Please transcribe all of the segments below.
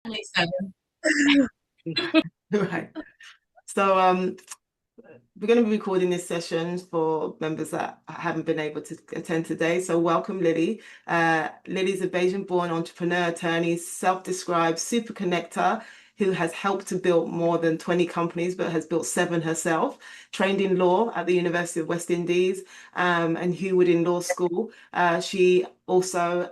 Right. So we're going to be recording this session for members that haven't been able to attend today. So welcome, Lily. Lily's a Barbadian-born entrepreneur, attorney, self-described super connector who has helped to build more than 20 companies, but has built 7 herself, trained in law at the University of West Indies and Hugh in law school. She also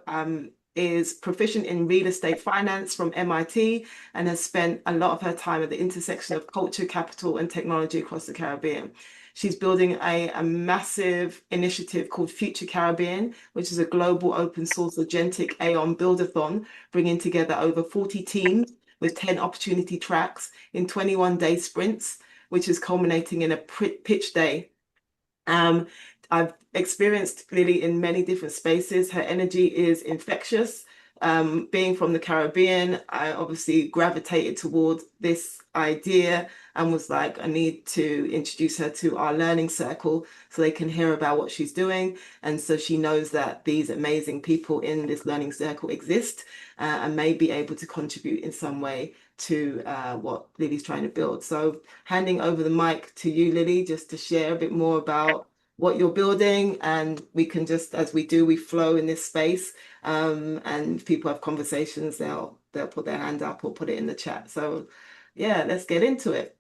is proficient in real estate finance from MIT and has spent a lot of her time at the intersection of culture, capital, and technology across the Caribbean. She's building a massive initiative called Future Caribbean, which is a global open source agentic Aon buildathon, bringing together over 40 teams with 10 opportunity tracks in 21-day sprints, which is culminating in a pitch day. I've experienced Lily in many different spaces. Her energy is infectious. Being from the Caribbean, I obviously gravitated towards this idea and was like, I need to introduce her to our learning circle so they can hear about what she's doing. And so she knows that these amazing people in this learning circle exist and may be able to contribute in some way to what Lily's trying to build. So handing over the mic to you, Lily, just to share a bit more about what you're building, and we can just, as we do, we flow in this space, and people have conversations, they'll put their hand up or put it in the chat. So yeah, let's get into it.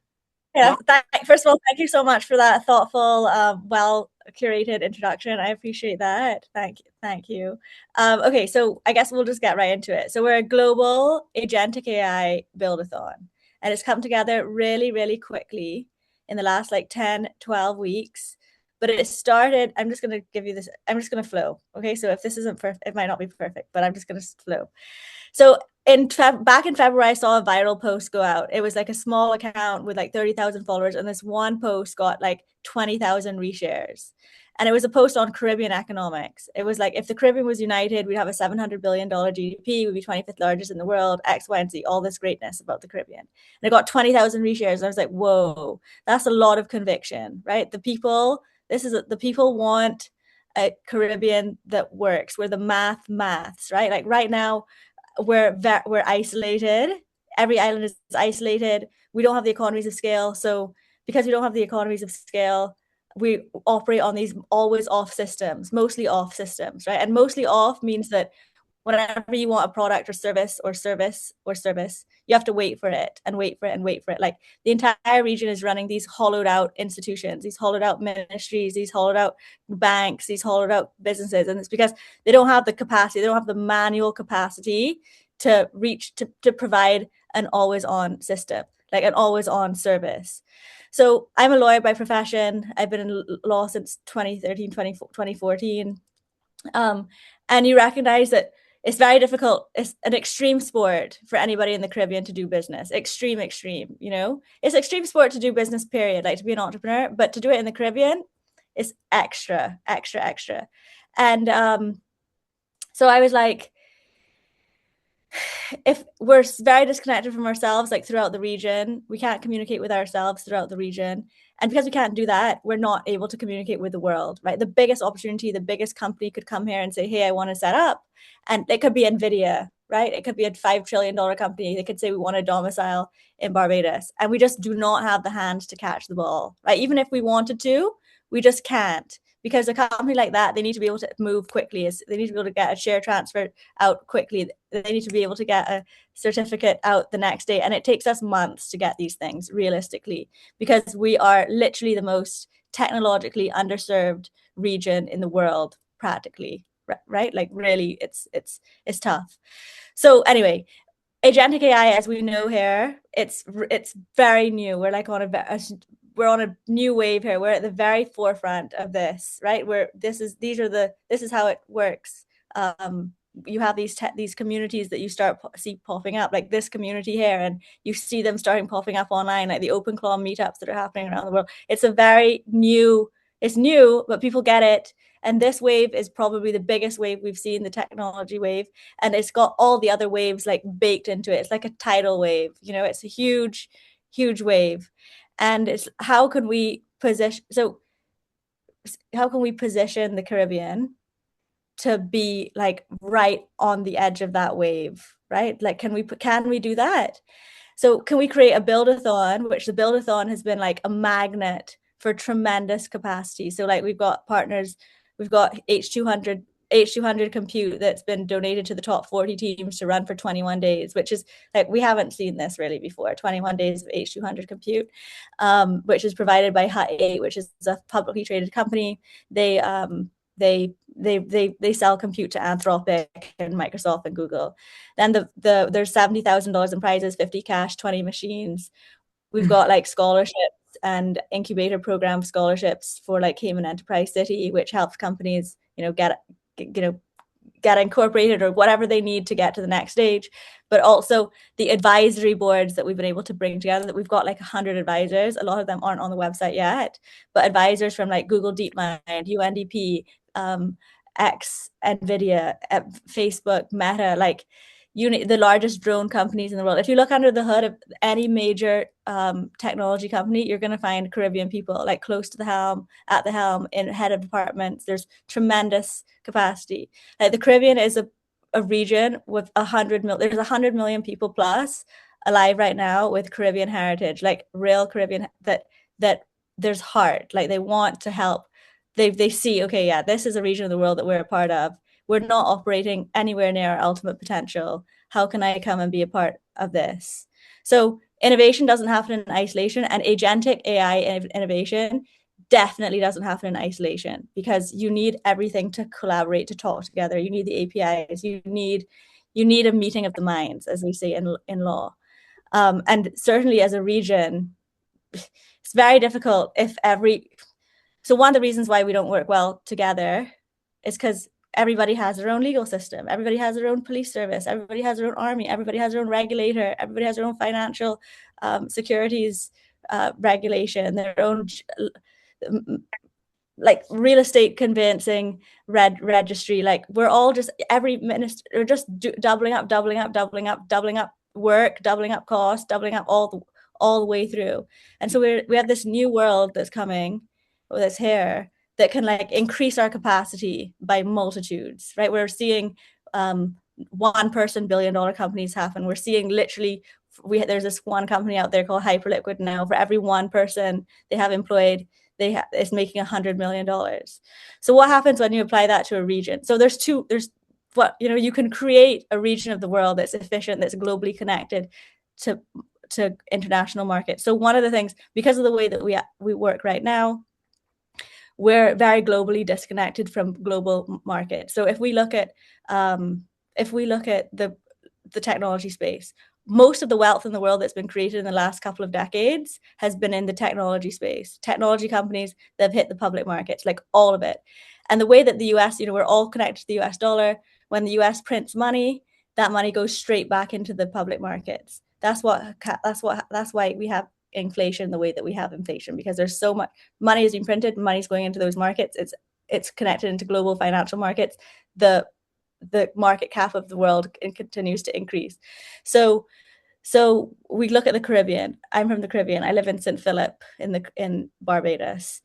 Yeah, first of all, thank you so much for that thoughtful, well-curated introduction. I appreciate that. Thank you. Okay, so I guess we'll just get right into it. So we're a global agentic AI buildathon, and it's come together really, really quickly in the last like 10, 12 weeks. But it started, I'm just going to give you this, I'm just going to flow. Okay, so if this isn't perfect, it might not be perfect, but I'm just going to flow. So back in February, I saw a viral post go out. It was like a small account with like 30,000 followers, and this one post got like 20,000 reshares. And it was a post on Caribbean economics. It was like, if the Caribbean was united, we'd have a $700 billion GDP, we'd be 25th largest in the world, X, Y, and Z, all this greatness about the Caribbean. And it got 20,000 reshares. And I was like, whoa, that's a lot of conviction, right? The people want a Caribbean that works, where the maths, right? Like right now, we're isolated. Every island is isolated. We don't have the economies of scale. So because we don't have the economies of scale, we operate on these always off systems, mostly off systems, right? And mostly off means that whenever you want a product or service, you have to wait for it and wait for it and wait for it. Like the entire region is running these hollowed out institutions, these hollowed out ministries, these hollowed out banks, these hollowed out businesses. And it's because they don't have the capacity, they don't have the manual capacity to reach, to provide an always on system, like an always on service. So I'm a lawyer by profession. I've been in law since 2013, 2014. And you recognize that it's very difficult. It's an extreme sport for anybody in the Caribbean to do business. Extreme, you know? It's extreme sport to do business, period, like to be an entrepreneur. But to do it in the Caribbean is extra. And so I was like, if we're very disconnected from ourselves, like throughout the region, we can't communicate with ourselves throughout the region. And because we can't do that, we're not able to communicate with the world, right? The biggest opportunity, the biggest company could come here and say, hey, I want to set up. And it could be NVIDIA, right? It could be a $5 trillion company. They could say, we want to domicile in Barbados. And we just do not have the hands to catch the ball, right? Even if we wanted to, we just can't. Because a company like that, they need to be able to move quickly. They need to be able to get a share transfer out quickly. They need to be able to get a certificate out the next day. And it takes us months to get these things realistically, because we are literally the most technologically underserved region in the world, practically, right? Like really, it's tough. So anyway, agentic AI, as we know here, it's very new. We're like on we're on a new wave here. We're at the very forefront of this, right? This is how it works. You have these communities that you see popping up, like this community here, and you see them starting popping up online, like the open claw meetups that are happening around the world. It's new, but people get it. And this wave is probably the biggest wave we've seen, the technology wave. And it's got all the other waves like baked into it. It's like a tidal wave, you know, it's a huge, huge wave. And it's how can we position the Caribbean to be like right on the edge of that wave, right? Like, can we do that? So can we create a buildathon, which the buildathon has been like a magnet for tremendous capacity. So like we've got partners, we've got H200 compute that's been donated to the top 40 teams to run for 21 days, which is like, we haven't seen this really before, 21 days of H200 compute, which is provided by Hut 8, which is a publicly traded company. They sell compute to Anthropic and Microsoft and Google. Then there's $70,000 in prizes, 50 cash, 20 machines. We've got like scholarships and incubator program scholarships for like Cayman Enterprise City, which helps companies, get incorporated or whatever they need to get to the next stage. But also the advisory boards that we've been able to bring together, that we've got like 100 advisors. A lot of them aren't on the website yet, but advisors from like Google DeepMind, UNDP, X, NVIDIA, Facebook, Meta, like the largest drone companies in the world. If you look under the hood of any major technology company, you're going to find Caribbean people like close to the helm, at the helm, in head of departments. There's tremendous capacity. Like the Caribbean is a region with 100 million. There's 100 million people plus alive right now with Caribbean heritage, like real Caribbean, that there's heart. Like they want to help. They see, okay, yeah, this is a region of the world that we're a part of. We're not operating anywhere near our ultimate potential. How can I come and be a part of this? So innovation doesn't happen in isolation, and agentic AI innovation definitely doesn't happen in isolation, because you need everything to collaborate, to talk together. You need the APIs. You need a meeting of the minds, as we say in law. And certainly as a region, it's very difficult if so one of the reasons why we don't work well together is because everybody has their own legal system. Everybody has their own police service. Everybody has their own army. Everybody has their own regulator. Everybody has their own financial securities regulation, their own like real estate conveyancing registry. Like we're all just, every minister, we're just doubling up work, doubling up cost, doubling up all the way through. And so we have this new world that's coming, that's here, that can like increase our capacity by multitudes, right? We're seeing one person $1 billion companies happen. We're seeing literally, there's this one company out there called Hyperliquid now. For every one person they have employed, it's making $100 million. So what happens when you apply that to a region? So you can create a region of the world that's efficient, that's globally connected to international markets. So one of the things, because of the way that we work right now, we're very globally disconnected from global markets. So if we look at the technology space, most of the wealth in the world that's been created in the last couple of decades has been in the technology space. Technology companies that have hit the public markets, like all of it. And the way that the US, we're all connected to the US dollar. When the US prints money, that money goes straight back into the public markets. That's why we have inflation the way that we have inflation, because there's so much money is being printed, money's going into those markets. It's connected into global financial markets. The market cap of the world continues to increase. So we look at the Caribbean. I'm from the Caribbean. I live in St. Philip in Barbados.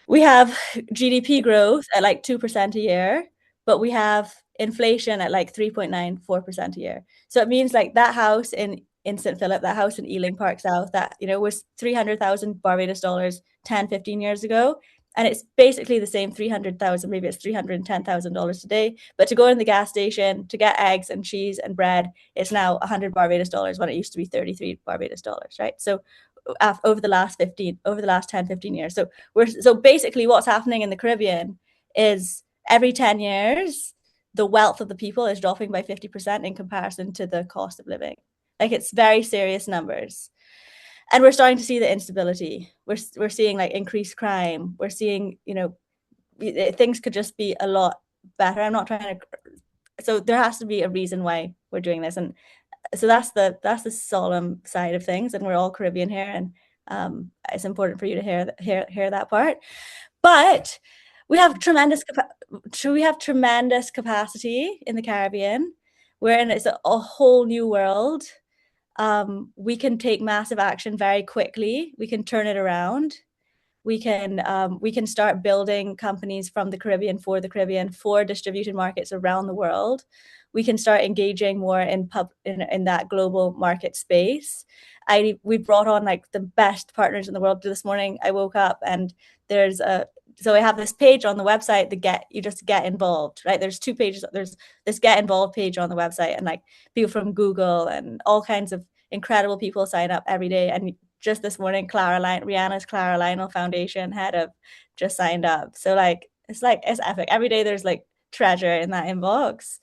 We have GDP growth at like 2% a year, but we have inflation at like 3.94% a year. So it means like that house in St. Philip, that house in Ealing Park South, that was 300,000 Barbados dollars 10, 15 years ago. And it's basically the same 300,000, maybe it's $310,000 today. But to go in the gas station to get eggs and cheese and bread, it's now 100 Barbados dollars when it used to be 33 Barbados dollars, right? So over the last 10, 15 years. So basically what's happening in the Caribbean is every 10 years, the wealth of the people is dropping by 50% in comparison to the cost of living. Like it's very serious numbers. And we're starting to see the instability. We're seeing like increased crime. We're seeing, things could just be a lot better. I'm not trying to, so there has to be a reason why we're doing this. And so that's the solemn side of things. And we're all Caribbean here, and it's important for you to hear that part. But we have tremendous capacity in the Caribbean. It's a whole new world. We can take massive action very quickly. We can turn it around. we can start building companies from the Caribbean for distributed markets around the world. We can start engaging more in that global market space. We brought on like the best partners in the world. This morning I woke up and so I have this page on the website, you just get involved, right? There's 2 pages. There's this get involved page on the website, and like people from Google and all kinds of incredible people sign up every day. And just this morning, Rihanna's Clara Lionel Foundation head of just signed up. So it's epic. Every day there's like treasure in that inbox.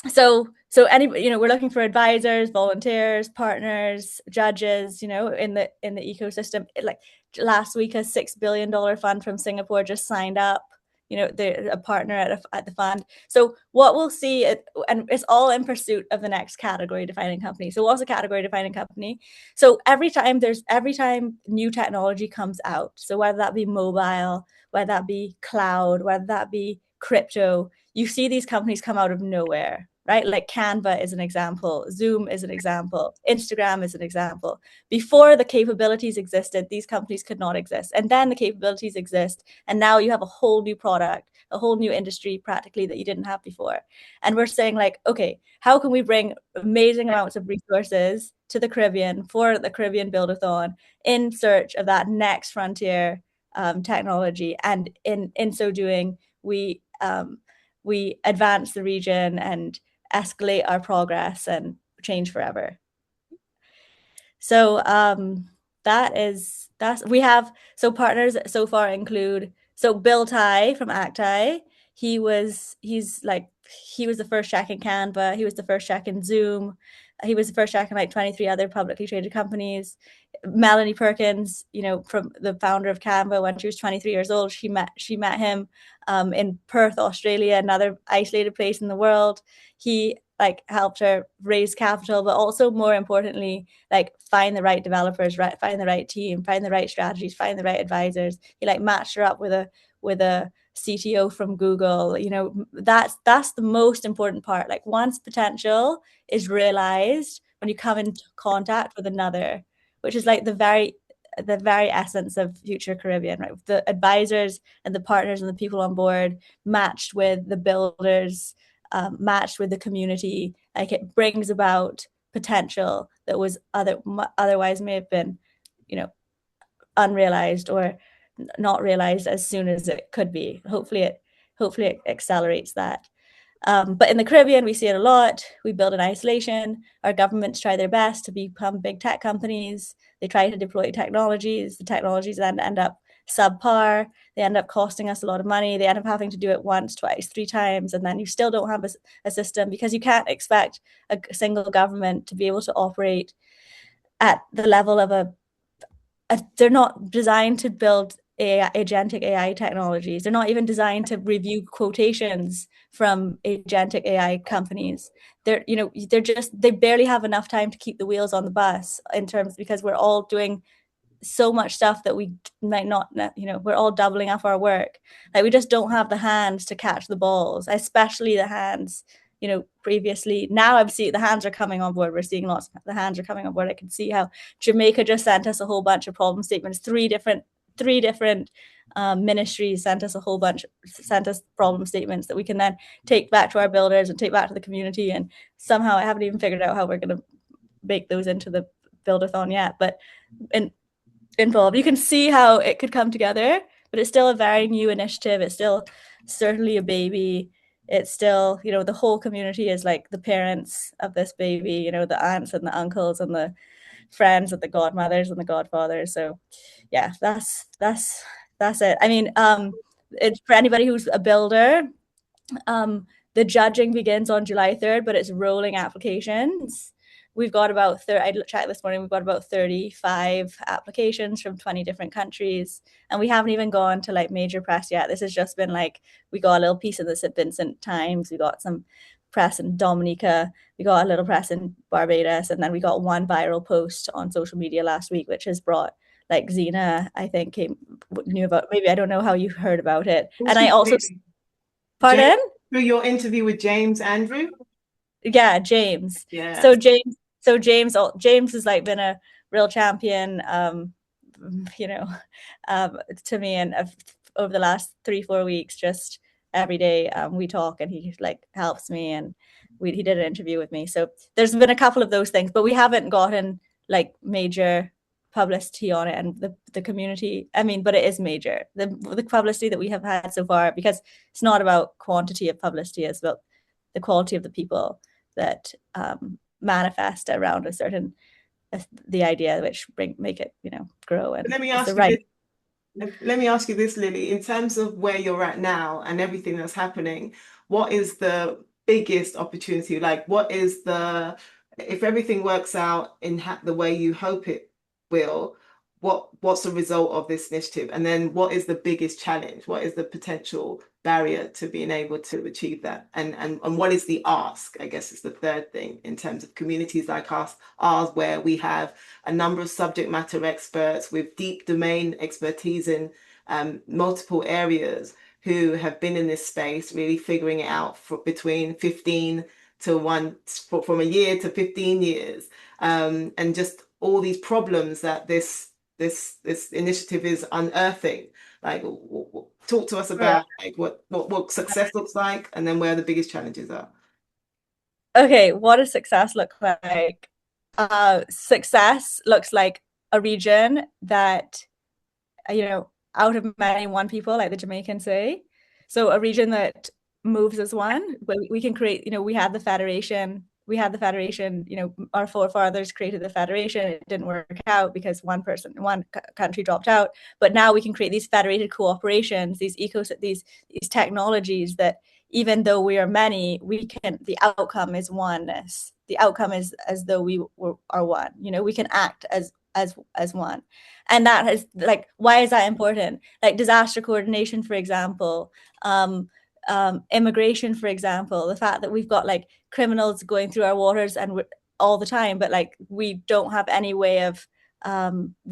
So anybody, we're looking for advisors, volunteers, partners, judges, in the ecosystem. Like last week, a $6 billion fund from Singapore just signed up. They're a partner at the fund. So what we'll see, and it's all in pursuit of the next category defining company. So what's a category defining company? So every time new technology comes out, so whether that be mobile, whether that be cloud, whether that be crypto, you see these companies come out of nowhere, right? Like Canva is an example, Zoom is an example, Instagram is an example. Before the capabilities existed, these companies could not exist. And then the capabilities exist. And now you have a whole new product, a whole new industry practically that you didn't have before. And we're saying like, okay, how can we bring amazing amounts of resources to the Caribbean for the Caribbean Buildathon in search of that next frontier technology? And in so doing, we advance the region and escalate our progress and change forever. So we have partners so far include Bill Tai from Acti. He was the first check in Canva. He was the first check in Zoom. He was the first check in like 23 other publicly traded companies. Melanie Perkins, from the founder of Canva, when she was 23 years old, she met him in Perth, Australia, another isolated place in the world. He helped her raise capital, but also more importantly, find the right developers, find the right team, find the right strategies, find the right advisors. He matched her up with a CTO from Google. That's the most important part. Once potential is realized, when you come into contact with another, which is the very essence of Future Caribbean, right? The advisors and the partners and the people on board matched with the builders, matched with the community, it brings about potential that was otherwise may have been, unrealized or not realized as soon as it could be. Hopefully it accelerates that. But in the Caribbean, we see it a lot. We build in isolation. Our governments try their best to become big tech companies. They try to deploy technologies. The technologies then end up subpar. They end up costing us a lot of money. They end up having to do it once, twice, 3 times, and then you still don't have a system, because you can't expect a single government to be able to operate at the level of they're not designed to build agentic AI technologies. They're not even designed to review quotations from agentic AI companies. They barely have enough time to keep the wheels on the bus because we're all doing so much stuff that we might not, we're all doubling up our work. We just don't have the hands to catch the balls, especially the hands, previously. Now I've seen the hands are coming on board. We're seeing the hands are coming on board. I can see how Jamaica just sent us a whole bunch of problem statements. Three different ministries sent us problem statements that we can then take back to our builders and take back to the community. And somehow I haven't even figured out how we're going to bake those into the buildathon yet, but involved. You can see how it could come together, but it's still a very new initiative. It's still certainly a baby. It's still, the whole community is like the parents of this baby, the aunts and the uncles and the friends and the godmothers and the godfathers. So yeah, that's it. I mean, it's for anybody who's a builder. The judging begins on July 3rd, but it's rolling applications. We've got about I checked this morning, we've got about 35 applications from 20 different countries. And we haven't even gone to major press yet. This has just been we got a little piece in the St. Vincent Times. We got some press in Dominica. We got a little press in Barbados. And then we got one viral post on social media last week, which has brought Xena, I think, knew about. Maybe I don't know how you heard about it. And I also, pardon? Through your interview with James Andrew? Yeah, James. Yeah. So James has been a real champion to me. And over the last 3-4 weeks, just every day we talk, and he like helps me, and he did an interview with me. So there's been a couple of those things, but we haven't gotten like major publicity on it, and the community, I mean, but it is major, the publicity that we have had so far, because it's not about quantity of publicity, it's about the quality of the people that manifest around a certain the idea, which make it grow. And Let me it's the ask you right. Let me ask you this, Lily, in terms of where you're at now and everything that's happening, what is the biggest opportunity? Like, if everything works out in the way you hope it will, what's the result of this initiative? And then what is the biggest challenge? What is the potential barrier to being able to achieve that? And what is the ask, I guess is the third thing, in terms of communities like ours, where we have a number of subject matter experts with deep domain expertise in multiple areas, who have been in this space really figuring it out for between 15 to from a year to 15 years, and just all these problems that this initiative is unearthing. Like, talk to us about like what success looks like, and then where the biggest challenges are. Okay, what does success look like? Success looks like a region that, out of many, one people, like the Jamaicans say. So a region that moves as one. We can create, we had the federation. Our forefathers created the federation. It didn't work out because one country dropped out. But now we can create these federated cooperations, these technologies that, even though we are many, the outcome is oneness. The outcome is as though we are one. We can act as one. And that is like, why is that important? Like disaster coordination, for example, immigration, for example, the fact that we've got like criminals going through our waters and all the time, but like we don't have any way of,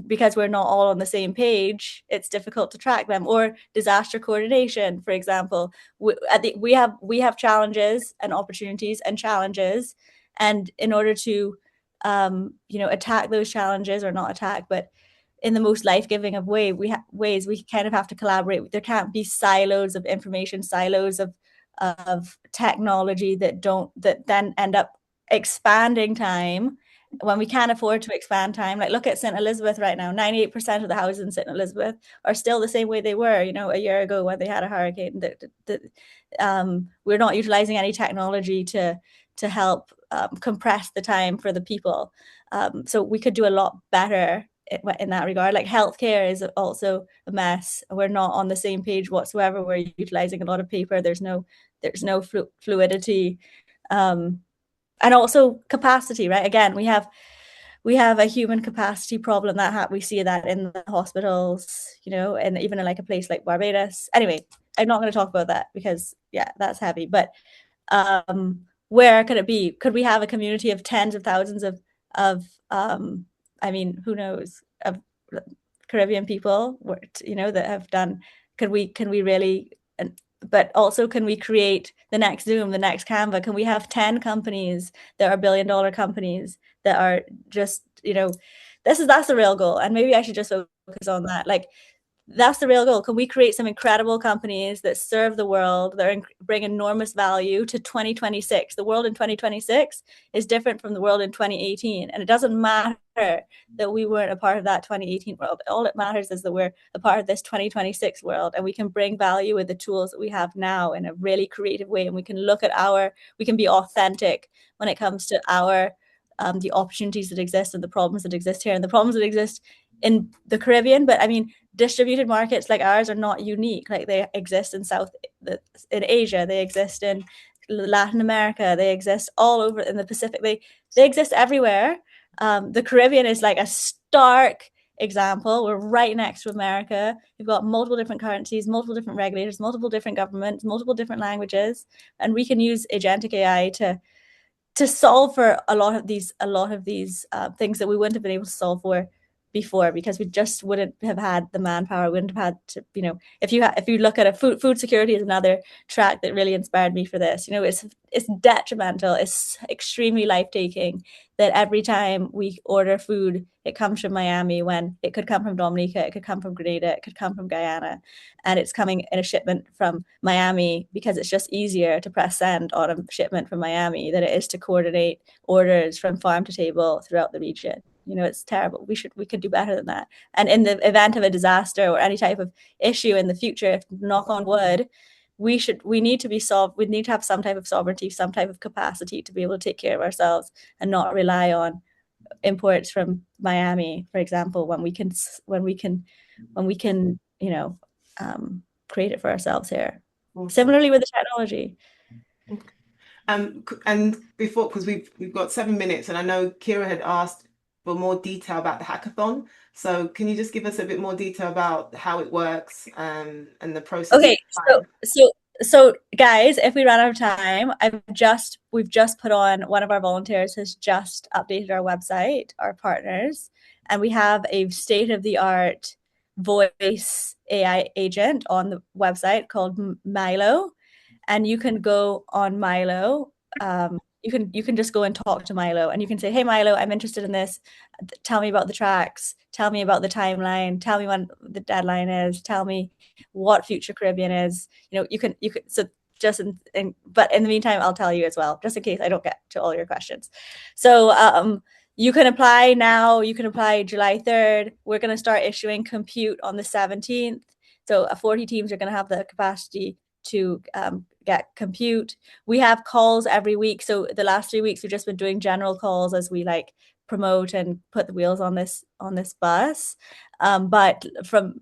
because we're not all on the same page, it's difficult to track them. Or disaster coordination, for example, we have challenges and opportunities and challenges, and in order to attack those challenges, or not attack, but in the most life-giving of ways, we kind of have to collaborate. There can't be silos of information, silos of technology that then end up expanding time when we can't afford to expand time. Like, look at St. Elizabeth right now. 98% of the houses in St. Elizabeth are still the same way they were, a year ago when they had a hurricane. We're not utilizing any technology to help compress the time for the people. So we could do a lot better in that regard. Like healthcare is also a mess. We're not on the same page whatsoever. We're utilizing a lot of paper. There's no fluidity, and also capacity. Right? Again, we have a human capacity problem that we see that in the hospitals, and even in like a place like Barbados. Anyway, I'm not going to talk about that because that's heavy. But where could it be? Could we have a community of tens of thousands of I mean, who knows, of Caribbean people, that have done, can we really, but also, can we create the next Zoom, the next Canva? Can we have 10 companies that are billion-dollar companies that are just, that's the real goal. And maybe I should just focus on that. Like, that's the real goal. Can we create some incredible companies that serve the world, that bring enormous value to 2026? The world in 2026 is different from the world in 2018. And it doesn't matter that we weren't a part of that 2018 world. All that matters is that we're a part of this 2026 world, and we can bring value with the tools that we have now in a really creative way. And we can we can be authentic when it comes to the opportunities that exist and the problems that exist here, and the problems that exist in the Caribbean. But I mean, distributed markets like ours are not unique. Like, they exist in in Asia, they exist in Latin America, they exist all over in the Pacific. They exist everywhere. The Caribbean is like a stark example. We're right next to America. We've got multiple different currencies, multiple different regulators, multiple different governments, multiple different languages, and we can use agentic AI to solve for a lot of these things that we wouldn't have been able to solve for before, because we just wouldn't have had the manpower, wouldn't have had to, you know, if you look at a food security is another track that really inspired me for this. You know, it's detrimental, it's extremely life-taking that every time we order food, it comes from Miami when it could come from Dominica, it could come from Grenada, it could come from Guyana, and it's coming in a shipment from Miami because it's just easier to press send on a shipment from Miami than it is to coordinate orders from farm to table throughout the region. You know, it's terrible. We could do better than that. And in the event of a disaster or any type of issue in the future, if, knock on wood, we need to have some type of sovereignty, some type of capacity to be able to take care of ourselves and not rely on imports from Miami, for example, when we can, you know, create it for ourselves here. Awesome. Similarly with the technology. Okay. And before, because we've got 7 minutes, and I know Kira had asked for more detail about the hackathon. So can you just give us a bit more detail about how it works and the process? Okay, so guys, if we run out of time, we've just put on, one of our volunteers has just updated our website, our partners, and we have a state-of-the-art voice AI agent on the website called Milo, and you can go on Milo. You can just go and talk to Milo, and you can say, "Hey Milo, I'm interested in this. Tell me about the tracks. Tell me about the timeline. Tell me when the deadline is. Tell me what Future Caribbean is." You know, you can so just but in the meantime, I'll tell you as well, just in case I don't get to all your questions. So you can apply now. You can apply July 3rd. We're going to start issuing compute on the 17th. So 40 teams are going to have the capacity to get compute. We have calls every week. So the last 3 weeks, we've just been doing general calls as we like promote and put the wheels on this bus. But from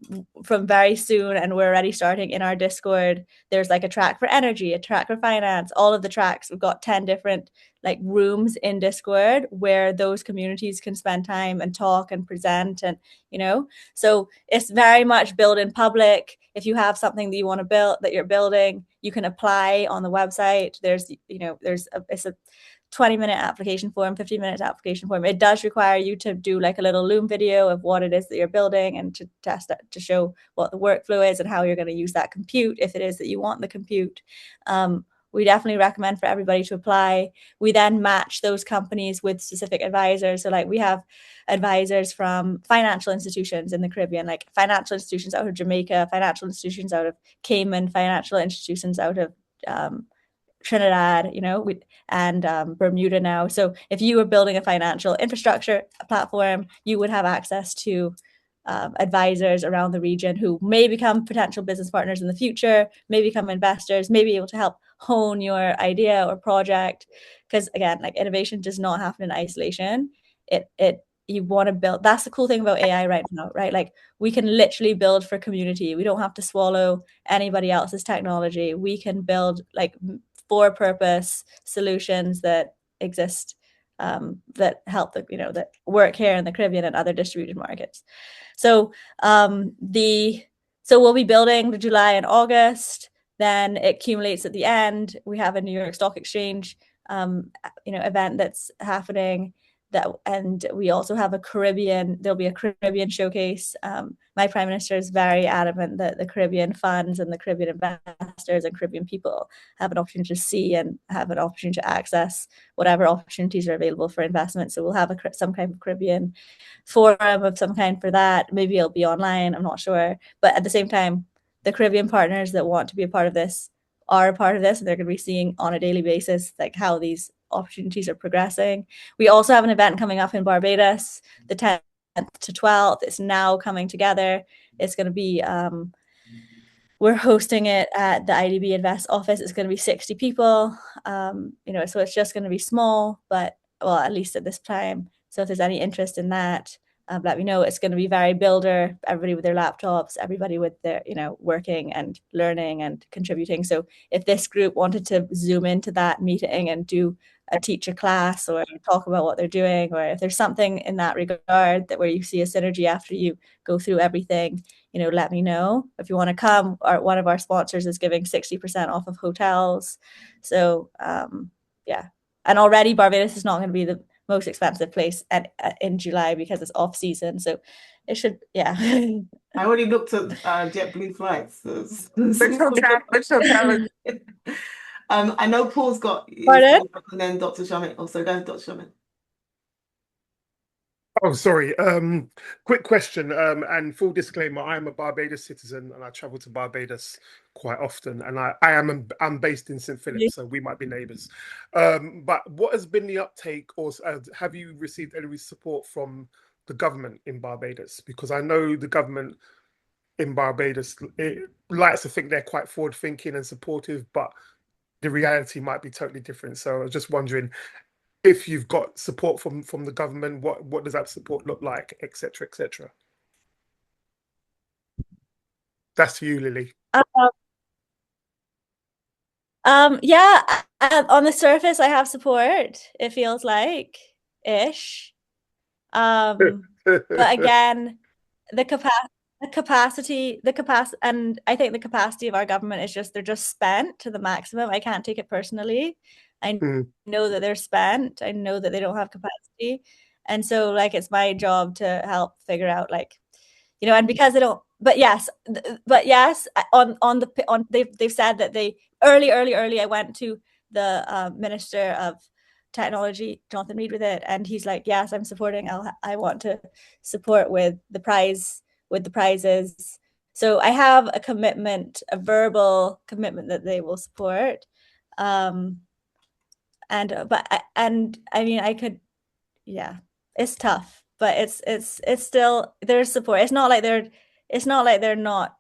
very soon, and we're already starting in our Discord, there's like a track for energy, a track for finance, all of the tracks. We've got 10 different like rooms in Discord where those communities can spend time and talk and present, and you know, so it's very much build in public. If you have something that you want to build, that you're building, you can apply on the website. There's, you know, it's a 20-minute application form, 15-minute application form. It does require you to do like a little Loom video of what it is that you're building and to test that, to show what the workflow is and how you're going to use that compute if it is that you want the compute. We definitely recommend for everybody to apply. We then match those companies with specific advisors. So like we have advisors from financial institutions in the Caribbean, like financial institutions out of Jamaica, financial institutions out of Cayman, financial institutions out of Trinidad, you know, and Bermuda now. So if you were building a financial infrastructure platform, you would have access to advisors around the region who may become potential business partners in the future, may become investors, may be able to help hone your idea or project. Because again, like innovation does not happen in isolation. You want to build. That's the cool thing about AI right now, right? Like we can literally build for community. We don't have to swallow anybody else's technology. We can build like for purpose solutions that exist, that help the, you know, that work here in the Caribbean and other distributed markets. So so we'll be building the July and August, then it accumulates at the end. We have a New York Stock Exchange event that's happening. And we also have there'll be a Caribbean showcase. My Prime Minister is very adamant that the Caribbean funds and the Caribbean investors and Caribbean people have an opportunity to see and have an opportunity to access whatever opportunities are available for investment. So we'll have some kind of Caribbean forum of some kind for that. Maybe it'll be online, I'm not sure. But at the same time, the Caribbean partners that want to be a part of this are a part of this, and they're going to be seeing on a daily basis like how these opportunities are progressing. We also have an event coming up in Barbados, the 10th to 12th. It's now coming together. It's going to be, we're hosting it at the IDB Invest office. It's going to be 60 people, so it's just going to be small, but well, at least at this time. So if there's any interest in that, let me know. It's going to be very builder, everybody with their laptops, everybody with their, working and learning and contributing. So if this group wanted to zoom into that meeting and do a teacher class or talk about what they're doing, or if there's something in that regard that where you see a synergy after you go through everything, let me know. If you want to come, one of our sponsors is giving 60% off of hotels. So yeah. And already Barbados is not going to be most expensive place and in July because it's off season. So it should, yeah. I already looked at JetBlue flights. Which hotel? Which hotel? I know Paul's got his Pardon? hand up, and then Dr. Sharman. Also, go ahead, Dr. Sharman. Oh, sorry. Quick question. And full disclaimer, I am a Barbados citizen and I travel to Barbados quite often. And I'm based in St. Philip, so we might be neighbours. But what has been the uptake, or have you received any support from the government in Barbados? Because I know the government in Barbados likes to think they're quite forward-thinking and supportive, but the reality might be totally different. So I was just wondering, if you've got support from the government, what does that support look like, etc., etc. That's to you, Lily. Yeah, on the surface, I have support. It feels like ish. But again, the capacity, and I think the capacity of our government is they're just spent to the maximum. I can't take it personally. I know that they're spent. I know that they don't have capacity. And so like it's my job to help figure out like, and because they don't, but yes, they've said that they early I went to the Minister of Technology, Jonathan Reed, with it, and he's like, yes, I'm supporting. I want to support with the prizes. So I have a commitment, a verbal commitment that they will support. And I mean, I could, yeah, it's tough, but it's still, there's support. It's not like they're not,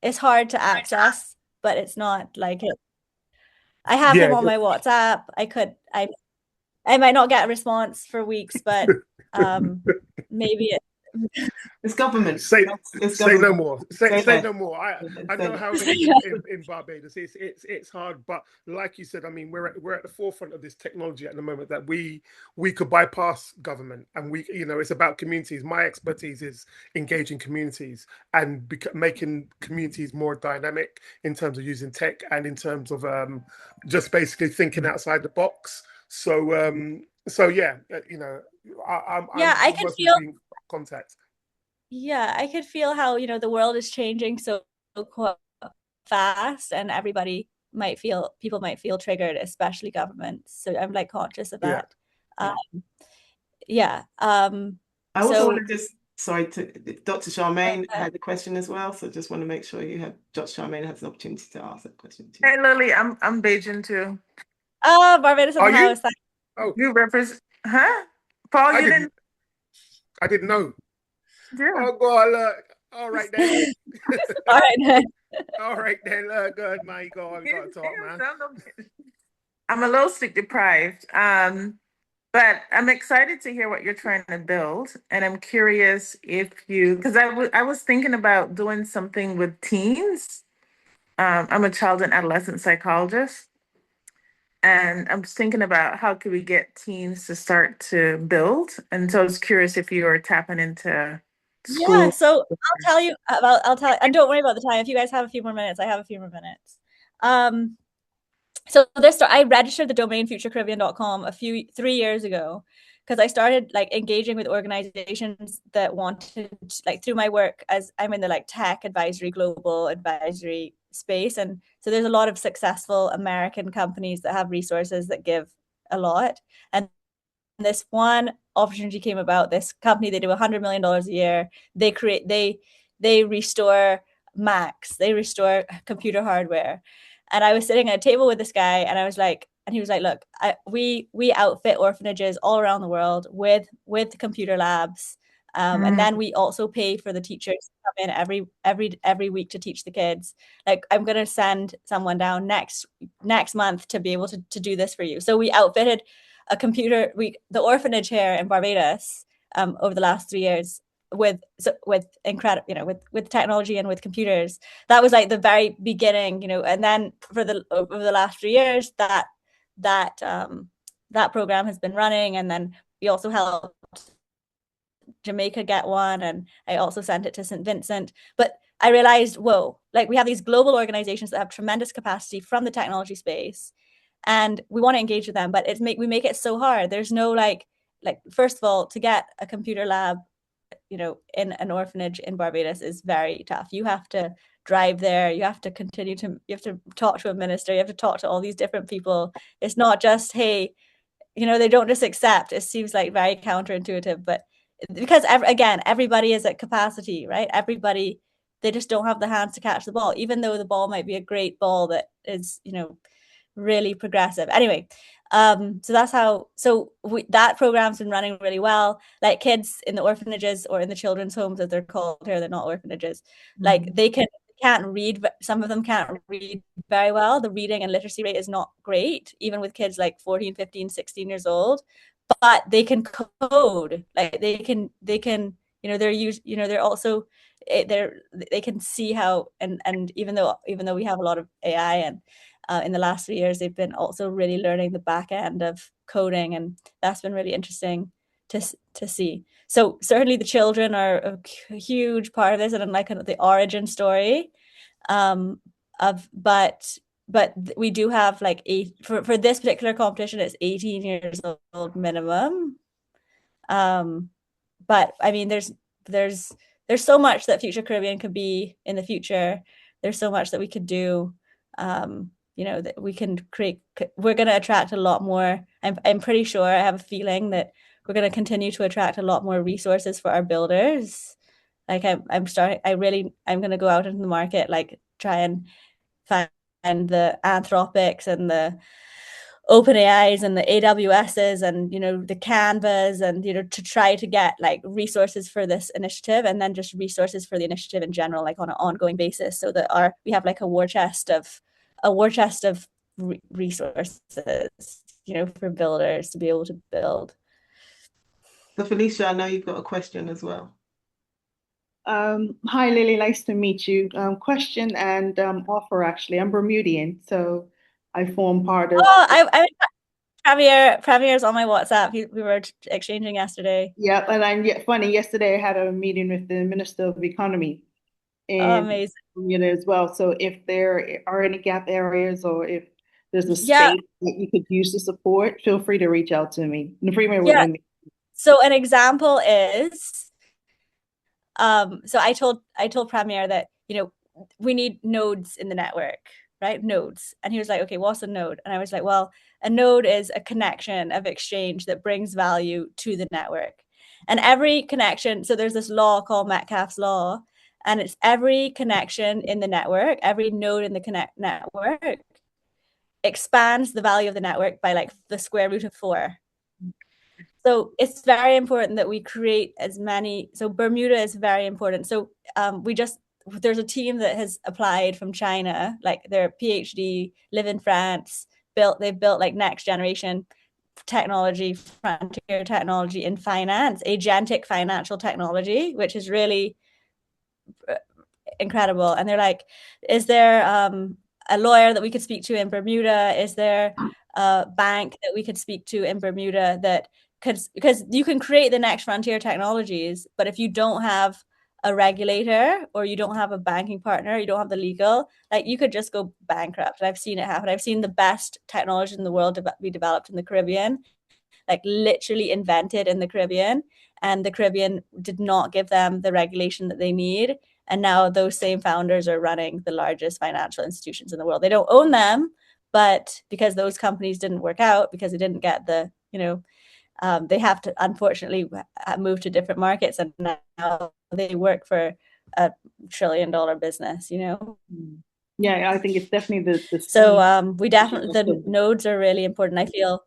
it's hard to access, but it's not like it. I have him on my WhatsApp. I might not get a response for weeks, but maybe it's government. Say government. No more. Say no more. I know how it is in Barbados. It's hard, but like you said, I mean, we're at the forefront of this technology at the moment that we could bypass government, and it's about communities. My expertise is engaging communities and making communities more dynamic in terms of using tech and in terms of just basically thinking outside the box. So yeah, I could feel contact. Yeah, I could feel how, the world is changing so fast, and people might feel triggered, especially governments. So I'm like conscious of that. I also want to Dr. Charmaine had a question as well, so just want to make sure Dr. Charmaine has an opportunity to ask that question too. Hey, Lily, I'm Beijing too. Oh, Barbados in the house. Oh, you represent? Huh? Paul, you didn't? I didn't know. Yeah. Oh God, look. All right then. All right then. All right then. Good, man. Go on, got to talk, man. I'm a little sleep deprived, but I'm excited to hear what you're trying to build, and I'm curious because I was thinking about doing something with teens. I'm a child and adolescent psychologist, and I'm thinking about how could we get teens to start to build, and so I was curious if you were tapping into school. Yeah, so I'll tell you, and don't worry about the time. If you guys have a few more minutes, I have a few more minutes. So I registered the domain futurecaribbean.com 3 years ago because I started like engaging with organizations that wanted, like through my work as I'm in the like tech advisory, global advisory space. And so there's a lot of successful American companies that have resources that give a lot. And this one opportunity came about. This company, they do $100 million a year. They restore Macs, they restore computer hardware. And I was sitting at a table with this guy, and I was like, and he was like, look, we outfit orphanages all around the world with computer labs. And then we also pay for the teachers to come in every week to teach the kids. Like, I'm going to send someone down next month to be able to do this for you. So we outfitted the orphanage here in Barbados over the last 3 years with incredible, with technology and with computers. That was like the very beginning, and then over the last 3 years that program has been running. And then we also helped Jamaica get one, and I also sent it to St. Vincent. But I realized, whoa, like we have these global organizations that have tremendous capacity from the technology space, and we want to engage with them, but we make it so hard. There's no like like, first of all, to get a computer lab, you know, in an orphanage in Barbados is very tough. You have to drive there, you have to you have to talk to a minister, you have to talk to all these different people. It's not just, hey, you know, they don't just accept. It seems like very counterintuitive, but because again, everybody is at capacity, right? Everybody, they just don't have the hands to catch the ball, even though the ball might be a great ball that is, you know, really progressive. Anyway, so that's how, that program's been running really well. Like, kids in the orphanages or in the children's homes, as they're called here, they're not orphanages. Like, they can't read, but some of them can't read very well. The reading and literacy rate is not great, even with kids like 14, 15, 16 years old, but they can code. Like, they can, you know, they're also, they can see how, and even though we have a lot of AI, and in the last 3 years, they've been also really learning the back end of coding, and that's been really interesting to see. So certainly the children are a huge part of this, and like the origin story but we do have like for this particular competition, it's 18 years old minimum. But I mean, there's so much that Future Caribbean could be in the future. There's so much that we could do. You know, that we can create. We're going to attract a lot more. I'm pretty sure, I have a feeling that we're going to continue to attract a lot more resources for our builders. Like, I'm going to go out into the market, like, try and find the Anthropics and the OpenAIs and the AWSs and, you know, the Canvas, and, you know, to try to get like resources for this initiative, and then just resources for the initiative in general, like on an ongoing basis, so that we have like a war chest of resources, you know, for builders to be able to build. So Felicia, I know you've got a question as well. Hi, Lily. Nice to meet you. Question and offer, actually. I'm Bermudian, so I form part of. Oh, Pravier's on my WhatsApp. We were exchanging yesterday. Yeah, and funny. Yesterday, I had a meeting with the Minister of Economy in Bermuda as well. So if there are any gap areas, or if there's a space that you could use to support, feel free to reach out to me. With me. So an example is, so I told Premier that, you know, we need nodes in the network, right? Nodes. And he was like, okay, what's a node? And I was like, well, a node is a connection of exchange that brings value to the network. And every connection, so there's this law called Metcalfe's law, and it's every connection in the network, every node in the network expands the value of the network by like the square root of 4. So it's very important that we create as many. So Bermuda is very important. So there's a team that has applied from China, like their PhD, live in France, they've built like next generation technology, frontier technology in finance, agentic financial technology, which is really incredible. And they're like, is there a lawyer that we could speak to in Bermuda? Is there a bank that we could speak to in Bermuda that because you can create the next frontier technologies, but if you don't have a regulator, or you don't have a banking partner, you don't have the legal, like, you could just go bankrupt. And I've seen it happen. I've seen the best technology in the world be developed in the Caribbean, like literally invented in the Caribbean, and the Caribbean did not give them the regulation that they need. And now those same founders are running the largest financial institutions in the world. They don't own them, but because those companies didn't work out, because they didn't get the, you know, they have to unfortunately move to different markets, and now they work for a $1 trillion business, you know? Yeah, I think it's definitely the so we definitely, the nodes are really important, I feel.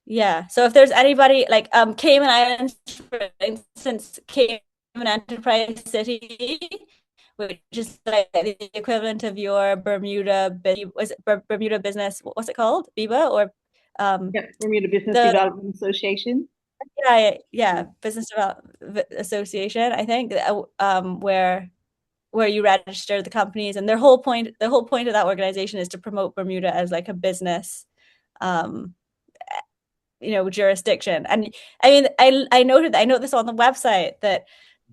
Yeah, so if there's anybody like Cayman Islands, for instance, Cayman Enterprise City, which is like the equivalent of your Bermuda, was it Bermuda Business, what's it called, BIBA, or Bermuda Business Development Association. Yeah, Business Development Association, I think, where you register the companies, and the whole point of that organization is to promote Bermuda as like a business you know, jurisdiction. And I mean, I note this on the website, that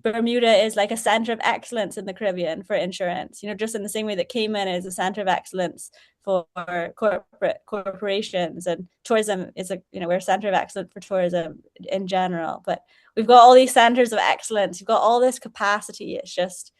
Bermuda is like a center of excellence in the Caribbean for insurance, just in the same way that Cayman is a center of excellence for corporations, and tourism is we're a center of excellence for tourism in general. But we've got all these centers of excellence. You've got all this capacity. It's just,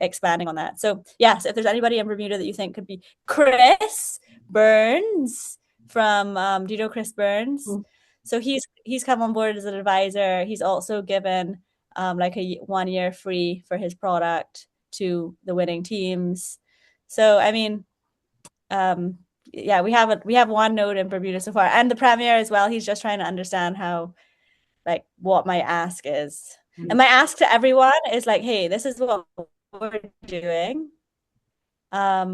expanding on that. So yes, if there's anybody in Bermuda that you think could be, Chris Burns from, do you know Chris Burns? Mm-hmm. So he's come on board as an advisor. He's also given like a 1 year free for his product to the winning teams. So I mean, yeah, we have one node in Bermuda so far, and the premier as well. He's just trying to understand how, like, what my ask is. Mm-hmm. And my ask to everyone is like, hey, this is what we're doing. I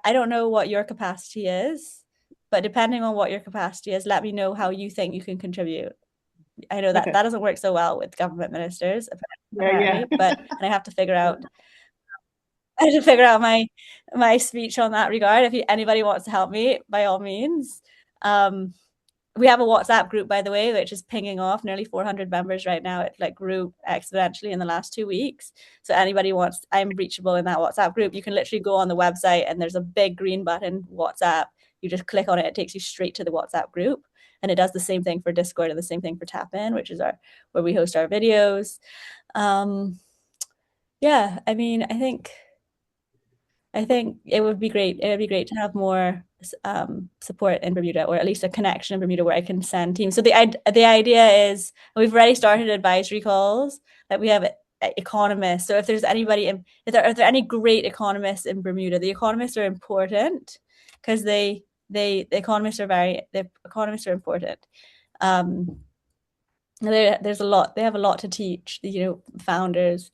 don't know what your capacity is, but depending on what your capacity is, let me know how you think you can contribute. I know that that doesn't work so well with government ministers, apparently, but I have to figure out my speech on that regard. If anybody wants to help me, by all means. We have a WhatsApp group, by the way, which is pinging off nearly 400 members right now. It like grew exponentially in the last 2 weeks. So anybody wants, I'm reachable in that WhatsApp group. You can literally go on the website and there's a big green button, WhatsApp. You just click on it. It takes you straight to the WhatsApp group. And it does the same thing for Discord and the same thing for Tap In, which is where we host our videos. Yeah, I mean, I think it would be great. It would be great to have more support in Bermuda, or at least a connection in Bermuda where I can send teams. So the idea is, we've already started advisory calls, that we have economists. So if there's anybody, if there are any great economists in Bermuda, the economists are important because the economists are important. There's a lot. They have a lot to teach, founders.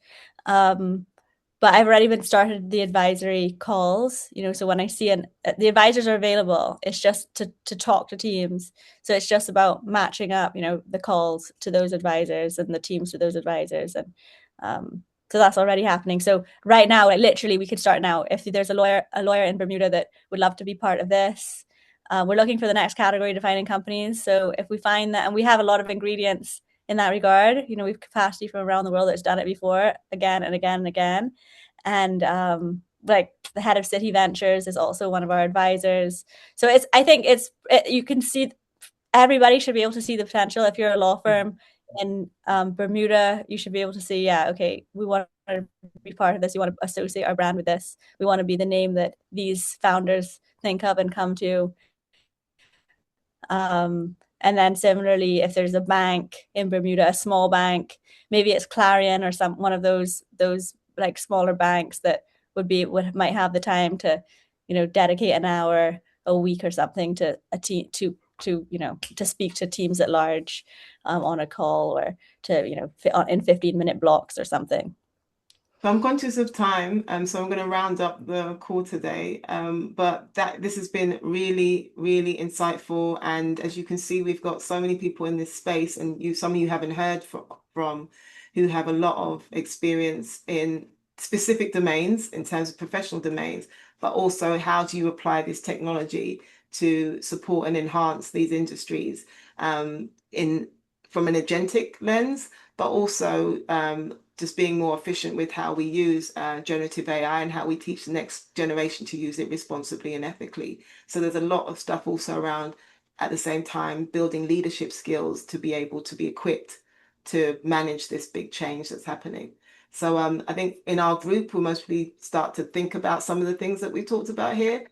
But I've already been started the advisory calls, so when I see the advisors are available, it's just to talk to teams. So it's just about matching up, the calls to those advisors and the teams to those advisors. And so that's already happening. So right now, literally, we could start now. If there's a lawyer in Bermuda that would love to be part of this, we're looking for the next category defining companies. So if we find that, and we have a lot of ingredients in that regard, we've capacity from around the world that's done it before, again and again and again. And like the head of City Ventures is also one of our advisors. So I think you can see, everybody should be able to see the potential. If you're a law firm in Bermuda, you should be able to see, yeah, okay, we want to be part of this. We want to associate our brand with this. We want to be the name that these founders think of and come to. And then similarly, if there's a bank in Bermuda, a small bank, maybe it's Clarion or one of those like smaller banks that might have the time to, dedicate an hour a week or something to a team to speak to teams at large on a call, or to fit in 15-minute blocks or something. So I'm conscious of time, so I'm going to round up the call today. But this has been really, really insightful. And as you can see, we've got so many people in this space, and some of you haven't heard from who have a lot of experience in specific domains in terms of professional domains, but also how do you apply this technology to support and enhance these industries from an agentic lens, but also just being more efficient with how we use generative AI and how we teach the next generation to use it responsibly and ethically. So there's a lot of stuff also around, at the same time, building leadership skills to be able to be equipped to manage this big change that's happening. So I think in our group, we'll mostly start to think about some of the things that we talked about here.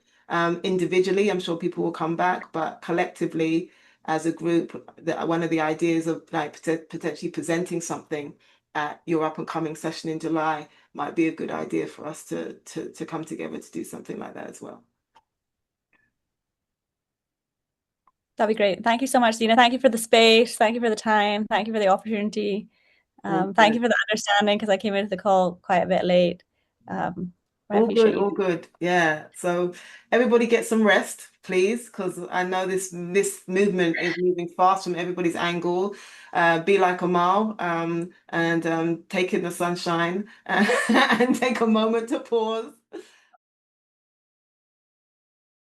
Individually, I'm sure people will come back, but collectively, as a group, one of the ideas of like potentially presenting something at your up and coming session in July might be a good idea for us to come together to do something like that as well. That'd be great. Thank you so much, Dina. Thank you for the space. Thank you for the time. Thank you for the opportunity. Thank you for the understanding, because I came into the call quite a bit late. All good. Yeah. So everybody get some rest, please, because I know this movement is moving fast from everybody's angle. Be like Amal and take in the sunshine and take a moment to pause